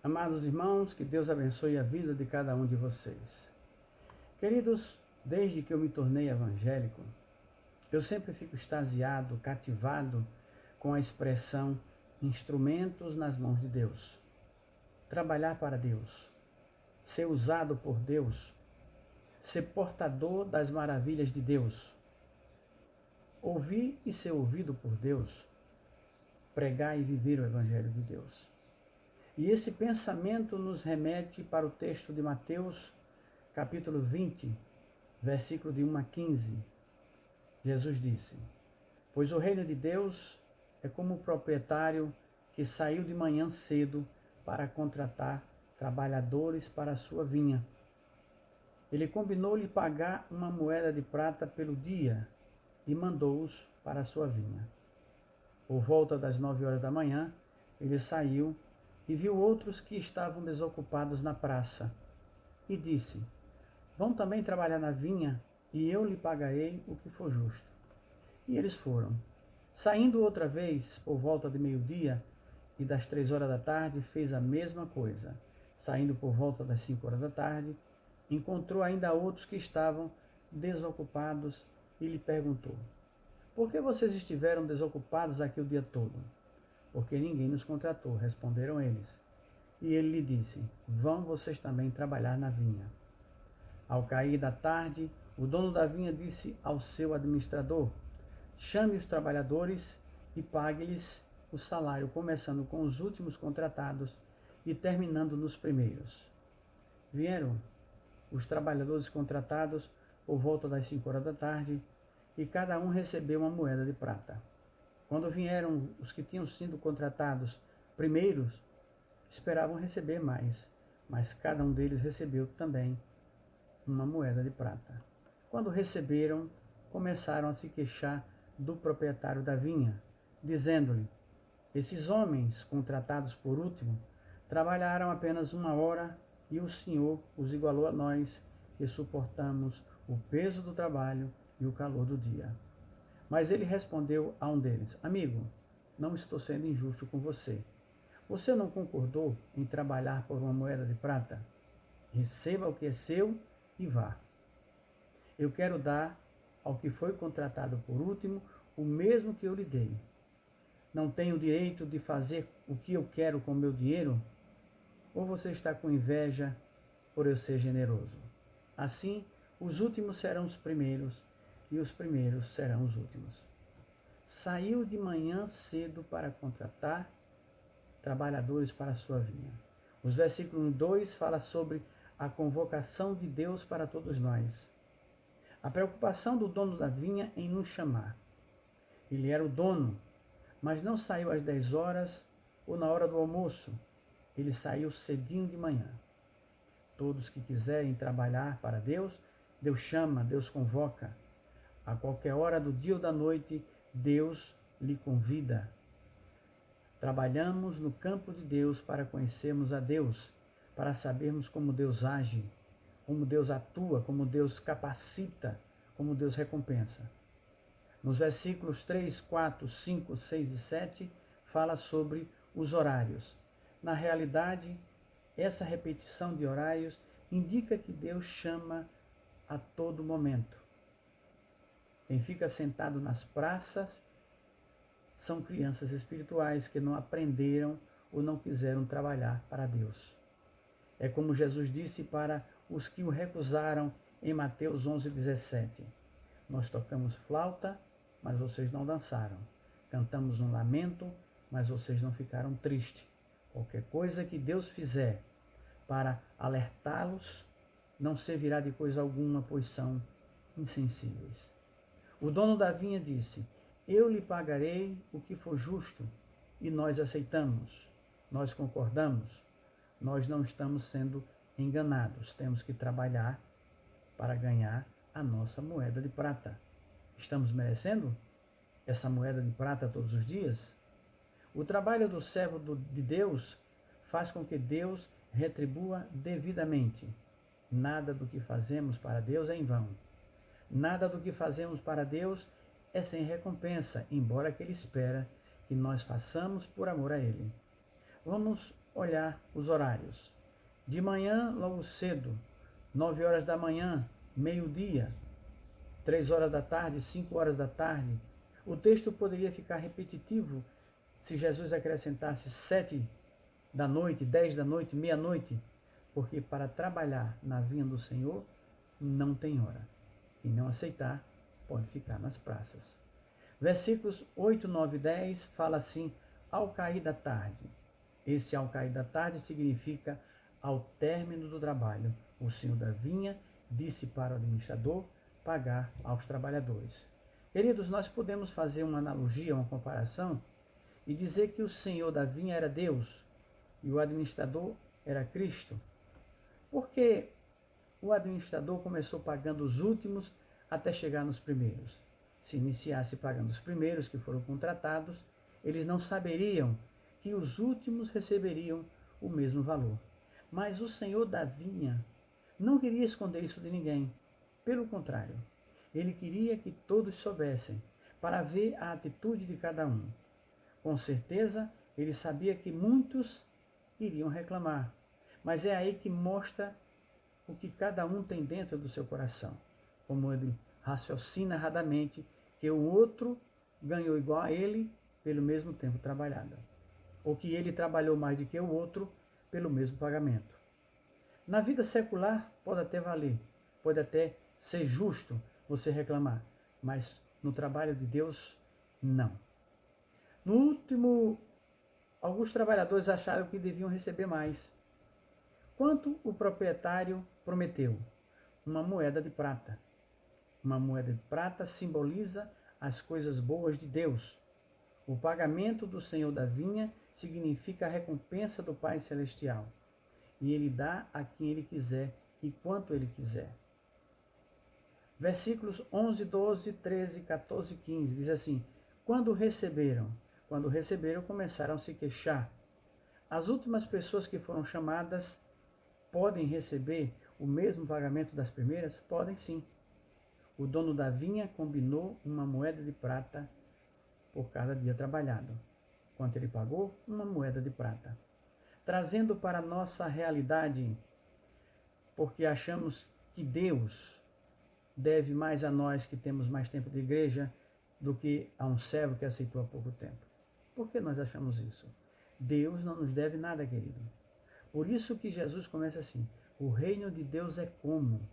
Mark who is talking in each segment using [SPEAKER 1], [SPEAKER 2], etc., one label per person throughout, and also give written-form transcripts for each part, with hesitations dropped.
[SPEAKER 1] Amados irmãos, que Deus abençoe a vida de cada um de vocês. Queridos, desde que eu me tornei evangélico, eu sempre fico extasiado, cativado com a expressão instrumentos nas mãos de Deus. Trabalhar para Deus, ser usado por Deus, ser portador das maravilhas de Deus, ouvir e ser ouvido por Deus, pregar e viver o Evangelho de Deus. E esse pensamento nos remete para o texto de Mateus, capítulo 20, versículo de 1 a 15. Jesus disse: Pois o reino de Deus é como o proprietário que saiu de manhã cedo para contratar trabalhadores para a sua vinha. Ele combinou-lhe pagar uma moeda de prata pelo dia e mandou-os para a sua vinha. Por volta das 9 horas da manhã, ele saiu e viu outros que estavam desocupados na praça. E disse: Vão também trabalhar na vinha, e eu lhe pagarei o que for justo. E eles foram. Saindo outra vez, por volta de meio-dia e das 3 horas da tarde, fez a mesma coisa. Saindo por volta das 5 horas da tarde, encontrou ainda outros que estavam desocupados e lhe perguntou: Por que vocês estiveram desocupados aqui o dia todo? Porque ninguém nos contratou, responderam eles. E ele lhe disse: Vão vocês também trabalhar na vinha. Ao cair da tarde, o dono da vinha disse ao seu administrador: Chame os trabalhadores e pague-lhes o salário, começando com os últimos contratados e terminando nos primeiros. Vieram os trabalhadores contratados por volta das 5 horas da tarde, e cada um recebeu uma moeda de prata. Quando vieram os que tinham sido contratados primeiros, esperavam receber mais, mas cada um deles recebeu também uma moeda de prata. Quando receberam, começaram a se queixar do proprietário da vinha, dizendo-lhe: Esses homens, contratados por último, trabalharam apenas 1 hora e o Senhor os igualou a nós, que suportamos o peso do trabalho e o calor do dia. Mas ele respondeu a um deles: Amigo, não estou sendo injusto com você. Você não concordou em trabalhar por uma moeda de prata? Receba o que é seu e vá. Eu quero dar ao que foi contratado por último o mesmo que eu lhe dei. Não tenho o direito de fazer o que eu quero com o meu dinheiro? Ou você está com inveja por eu ser generoso? Assim, os últimos serão os primeiros e os primeiros serão os últimos. Saiu de manhã cedo para contratar trabalhadores para a sua vinha. Os versículos 2 fala sobre a convocação de Deus para todos nós. A preocupação do dono da vinha em nos chamar. Ele era o dono, mas não saiu às 10 horas ou na hora do almoço. Ele saiu cedinho de manhã. Todos que quiserem trabalhar para Deus, Deus chama, Deus convoca. A qualquer hora do dia ou da noite, Deus lhe convida. Trabalhamos no campo de Deus para conhecermos a Deus, para sabermos como Deus age, como Deus atua, como Deus capacita, como Deus recompensa. Nos versículos 3, 4, 5, 6 e 7, fala sobre os horários. Na realidade, essa repetição de horários indica que Deus chama a todo momento. Quem fica sentado nas praças são crianças espirituais que não aprenderam ou não quiseram trabalhar para Deus. É como Jesus disse para os que o recusaram em Mateus 11:17. Nós tocamos flauta, mas vocês não dançaram. Cantamos um lamento, mas vocês não ficaram tristes. Qualquer coisa que Deus fizer para alertá-los não servirá de coisa alguma, pois são insensíveis. O dono da vinha disse: Eu lhe pagarei o que for justo. E nós aceitamos, nós concordamos, nós não estamos sendo enganados. Temos que trabalhar para ganhar a nossa moeda de prata. Estamos merecendo essa moeda de prata todos os dias? O trabalho do servo de Deus faz com que Deus retribua devidamente. Nada do que fazemos para Deus é em vão. Nada do que fazemos para Deus é sem recompensa, embora que Ele espera que nós façamos por amor a Ele. Vamos olhar os horários. De manhã, logo cedo, 9 horas da manhã, meio-dia, 3 horas da tarde, 5 horas da tarde. O texto poderia ficar repetitivo se Jesus acrescentasse 7 da noite, 10 da noite, meia-noite, porque para trabalhar na vinha do Senhor não tem hora. Quem não aceitar pode ficar nas praças. Versículos 8, 9 e 10 fala assim: ao cair da tarde. Esse ao cair da tarde significa ao término do trabalho. O senhor da vinha disse para o administrador pagar aos trabalhadores. Queridos, nós podemos fazer uma analogia, uma comparação e dizer que o senhor da vinha era Deus e o administrador era Cristo. Porque o administrador começou pagando os últimos até chegar nos primeiros. Se iniciasse pagando os primeiros que foram contratados, eles não saberiam que os últimos receberiam o mesmo valor. Mas o senhor da vinha não queria esconder isso de ninguém. Pelo contrário, ele queria que todos soubessem, para ver a atitude de cada um. Com certeza, ele sabia que muitos iriam reclamar, mas é aí que mostra o que cada um tem dentro do seu coração. Como ele raciocina erradamente que o outro ganhou igual a ele pelo mesmo tempo trabalhado, ou que ele trabalhou mais do que o outro pelo mesmo pagamento. Na vida secular pode até valer, pode até ser justo você reclamar, mas no trabalho de Deus, não. No último, alguns trabalhadores acharam que deviam receber mais. Quanto o proprietário prometeu? Uma moeda de prata. Uma moeda de prata simboliza as coisas boas de Deus. O pagamento do Senhor da vinha significa a recompensa do Pai Celestial. E Ele dá a quem Ele quiser e quanto Ele quiser. Versículos 11, 12, 13, 14 e 15 diz assim: Quando receberam, começaram a se queixar. As últimas pessoas que foram chamadas podem receber o mesmo pagamento das primeiras? Podem sim. O dono da vinha combinou uma moeda de prata por cada dia trabalhado. Quanto ele pagou? Uma moeda de prata. Trazendo para a nossa realidade, porque achamos que Deus deve mais a nós que temos mais tempo de igreja do que a um servo que aceitou há pouco tempo. Por que nós achamos isso? Deus não nos deve nada, querido. Por isso que Jesus começa assim: o reino de Deus é como?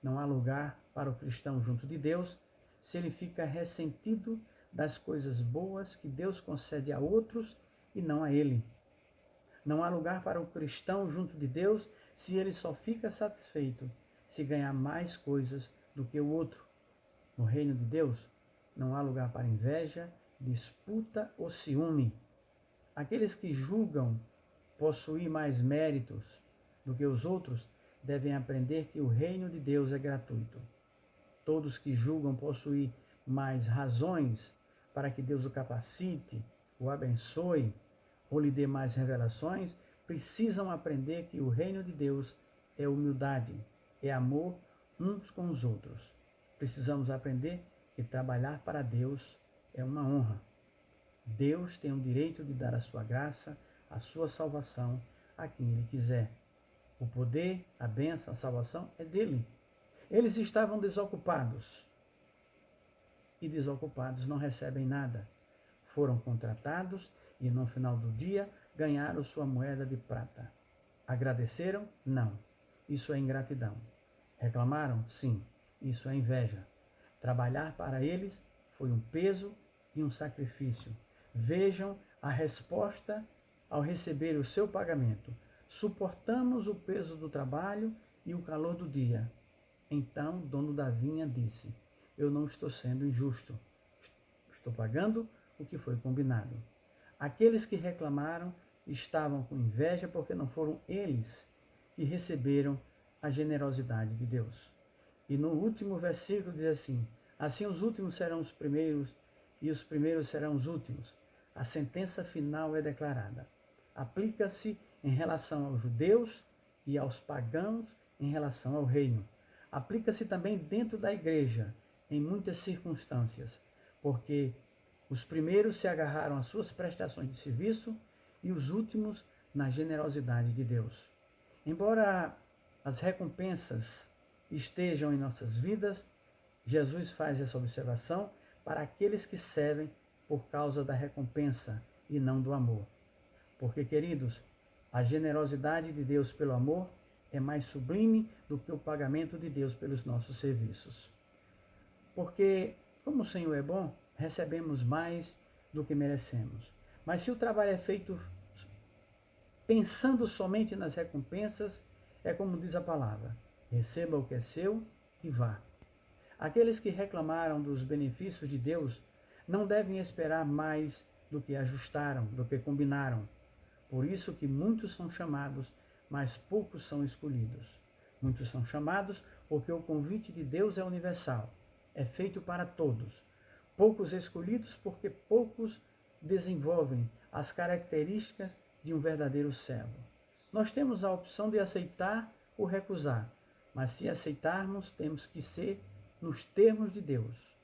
[SPEAKER 1] Não há lugar para o cristão junto de Deus se ele fica ressentido das coisas boas que Deus concede a outros e não a ele. Não há lugar para o cristão junto de Deus se ele só fica satisfeito se ganhar mais coisas do que o outro. No reino de Deus, não há lugar para inveja, disputa ou ciúme. Aqueles que julgam possuir mais méritos do que os outros devem aprender que o reino de Deus é gratuito. Todos que julgam possuir mais razões para que Deus o capacite, o abençoe ou lhe dê mais revelações, precisam aprender que o reino de Deus é humildade, é amor uns com os outros. Precisamos aprender que trabalhar para Deus é uma honra. Deus tem o direito de dar a sua graça, a sua salvação a quem Ele quiser. O poder, a bênção, a salvação é dele. Eles estavam desocupados. E desocupados não recebem nada. Foram contratados e no final do dia ganharam sua moeda de prata. Agradeceram? Não. Isso é ingratidão. Reclamaram? Sim. Isso é inveja. Trabalhar para eles foi um peso e um sacrifício. Vejam a resposta ao receber o seu pagamento. Suportamos o peso do trabalho e o calor do dia. Então, o dono da vinha disse: eu não estou sendo injusto. Estou pagando o que foi combinado. Aqueles que reclamaram estavam com inveja porque não foram eles que receberam a generosidade de Deus. E no último versículo diz assim: assim os últimos serão os primeiros e os primeiros serão os últimos. A sentença final é declarada. Aplica-se em relação aos judeus e aos pagãos em relação ao reino. Aplica-se também dentro da igreja, em muitas circunstâncias, porque os primeiros se agarraram às suas prestações de serviço e os últimos na generosidade de Deus. Embora as recompensas estejam em nossas vidas, Jesus faz essa observação para aqueles que servem por causa da recompensa e não do amor. Porque, queridos, a generosidade de Deus pelo amor é mais sublime do que o pagamento de Deus pelos nossos serviços. Porque, como o Senhor é bom, recebemos mais do que merecemos. Mas se o trabalho é feito pensando somente nas recompensas, é como diz a palavra: receba o que é seu e vá. Aqueles que reclamaram dos benefícios de Deus não devem esperar mais do que ajustaram, do que combinaram. Por isso que muitos são chamados, mas poucos são escolhidos. Muitos são chamados porque o convite de Deus é universal, é feito para todos. Poucos escolhidos porque poucos desenvolvem as características de um verdadeiro servo. Nós temos a opção de aceitar ou recusar, mas se aceitarmos, temos que ser nos termos de Deus.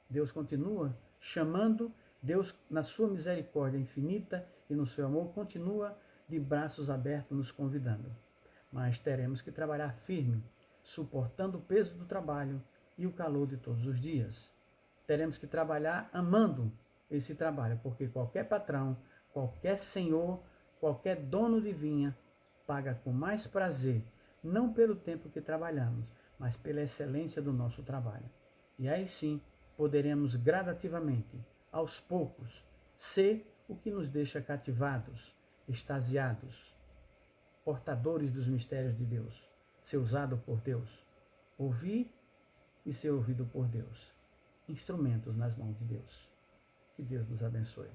[SPEAKER 1] Deus continua chamando, Deus, na sua misericórdia infinita e no seu amor, continua de braços abertos nos convidando. Mas teremos que trabalhar firme, suportando o peso do trabalho e o calor de todos os dias. Teremos que trabalhar amando esse trabalho, porque qualquer patrão, qualquer senhor, qualquer dono de vinha paga com mais prazer, não pelo tempo que trabalhamos, mas pela excelência do nosso trabalho. E aí sim, poderemos gradativamente, aos poucos, ser o que nos deixa cativados, extasiados, portadores dos mistérios de Deus, ser usado por Deus, ouvir e ser ouvido por Deus, instrumentos nas mãos de Deus. Que Deus nos abençoe.